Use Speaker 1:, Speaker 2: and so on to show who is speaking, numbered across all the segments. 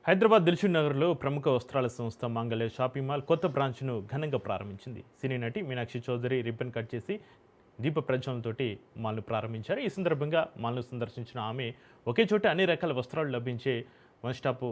Speaker 1: హైదరాబాద్ దిల్షుక్ నగర్లో ప్రముఖ వస్త్రాల సంస్థ మాంగళ్య షాపింగ్ మాల్ కొత్త బ్రాంచ్ను ఘనంగా ప్రారంభించింది. సినీ నటి మీనాక్షి చౌదరి రిబ్బన్ కట్ చేసి దీప ప్రజ్వలనతోటి మాల్ను ప్రారంభించారు. ఈ సందర్భంగా మాల్ను సందర్శించిన ఆమె ఒకే చోట అన్ని రకాల వస్త్రాలు లభించే వన్ స్టాప్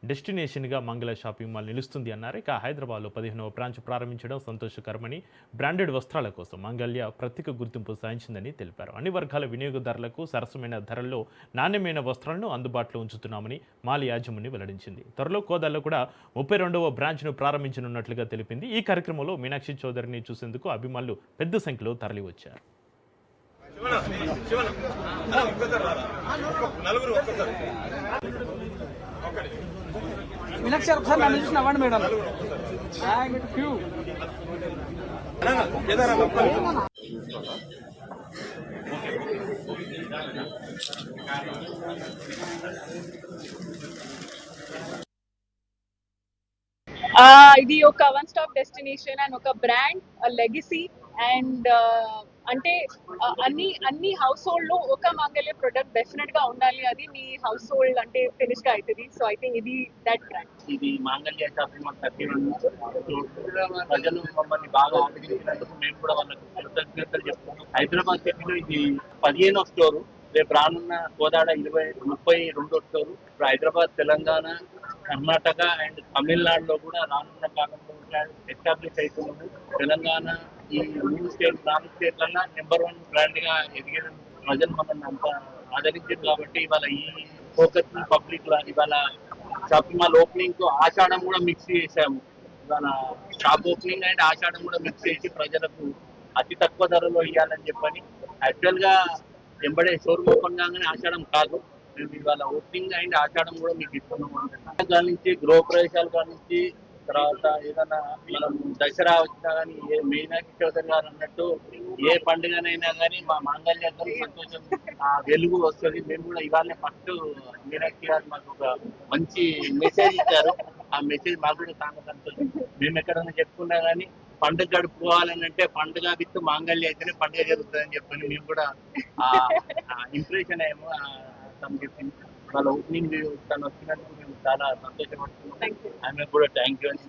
Speaker 1: డెస్టినేషన్గా మంగళ షాపింగ్ మాల్ నిలుస్తుంది అన్నారు. ఇక హైదరాబాద్లో 15వ బ్రాంచ్ ప్రారంభించడం సంతోషకరమని, బ్రాండెడ్ వస్త్రాల కోసం మంగళ్య ప్రత్యేక గుర్తింపు సాధించిందని తెలిపారు. అన్ని వర్గాల వినియోగదారులకు సరసమైన ధరల్లో నాణ్యమైన వస్త్రాలను అందుబాటులో ఉంచుతున్నామని మాల్ యాజమాన్యం వెల్లడించింది. త్వరలో కోదాల్లో కూడా 32వ బ్రాంచ్ను ప్రారంభించనున్నట్లుగా తెలిపింది. ఈ కార్యక్రమంలో మీనాక్షి చౌదరిని చూసేందుకు అభిమానులు పెద్ద సంఖ్యలో తరలివచ్చారు.
Speaker 2: మీనాక్షి ఒకసారి నన్ను చూసి నవ్వండి మేడం. Thank you.
Speaker 3: ఇది ఒక వన్ స్టాప్ డెస్టినేషన్ అండ్ ఒక బ్రాండ్ లెగసీ అండ్ అంటే అన్ని హౌస్ హోల్డ్ లో ఒక మంగళ్య ప్రొడక్ట్ డెఫినెట్ గా ఉండాలి. అది మీ హౌస్ హోల్డ్ అంటే ఫినిష్ గా అవుతుంది. సో ఐ థింక్ ఇది దట్ బ్రాండ్.
Speaker 4: ఇది మాంగళ్య షాపింగ్ మాల్ 31 ప్రజలు మమ్మల్ని బాగా ఆదరించినందుకు మేము కూడా వాళ్ళకి కృతజ్ఞతలు చెప్తున్నాం. హైదరాబాద్ సిటీలో ఇది 15వ స్టోరు. రేపు రానున్న కోదాడ 32వ స్టోరు. ఇప్పుడు హైదరాబాద్, తెలంగాణ, కర్ణాటక అండ్ తమిళనాడులో కూడా రానున్న కాలంలో ఎస్టాబ్లిష్ అవుతున్నాము. తెలంగాణ ఈ 3 స్టేట్ 4 స్టేట్లలో నెంబర్ 1 బ్రాండ్ గా ఎదిగిన ప్రజలు మనల్ని అంతా ఆదరించారు. కాబట్టి ఇవాళ ఈ ఫోకస్ పబ్లిక్ ఇవాళ షాపింగ్ మాల్ ఓపెనింగ్ కు ఆషాఢం కూడా మిక్స్ చేసాము. ఇవాళ షాప్ ఓపెనింగ్ అండ్ ఆషాఢం కూడా మిక్స్ చేసి ప్రజలకు అతి తక్కువ ధరలో ఇవ్వాలని చెప్పని యాక్చువల్ గా ఎంబడే షోరూమ్ ఓపెన్ కాగానే ఆషాఢం కాదు, మేము ఇవాళ ఓపెనింగ్ అండ్ ఆషాఢం కూడా మీకు ఇస్తున్నాము. దాని నుంచి గృహ ప్రవేశాల నుంచి తర్వాత ఏదైనా మనం దసరా వచ్చినా కానీ మీనాక్షి చౌదరి గారు అన్నట్టు ఏ పండుగనైనా కానీ మా మాంగళ్యంతో సంతోషం వెలుగు వస్తుంది. మేము కూడా ఇవాళ ఫస్ట్ మీనాక్షి గారు మాకు ఒక మంచి మెసేజ్ ఇచ్చారు. ఆ మెసేజ్ మాకు కూడా చాలా సంతోషం. మేము ఎక్కడైనా చెప్పుకున్నా కానీ పండుగ గడుపుకోవాలని అంటే పండుగ విత్ మాంగళ్య అయితేనే పండుగ జరుగుతుందని చెప్పని మేము కూడా ఇంప్రెషన్ అయ్యాము. తను చెప్పింది వాళ్ళ ఓపెనింగ్ తను వచ్చినందుకు మేము చాలా సంతోషపడుతున్నాం. ఆమె కూడా థ్యాంక్ యూ అని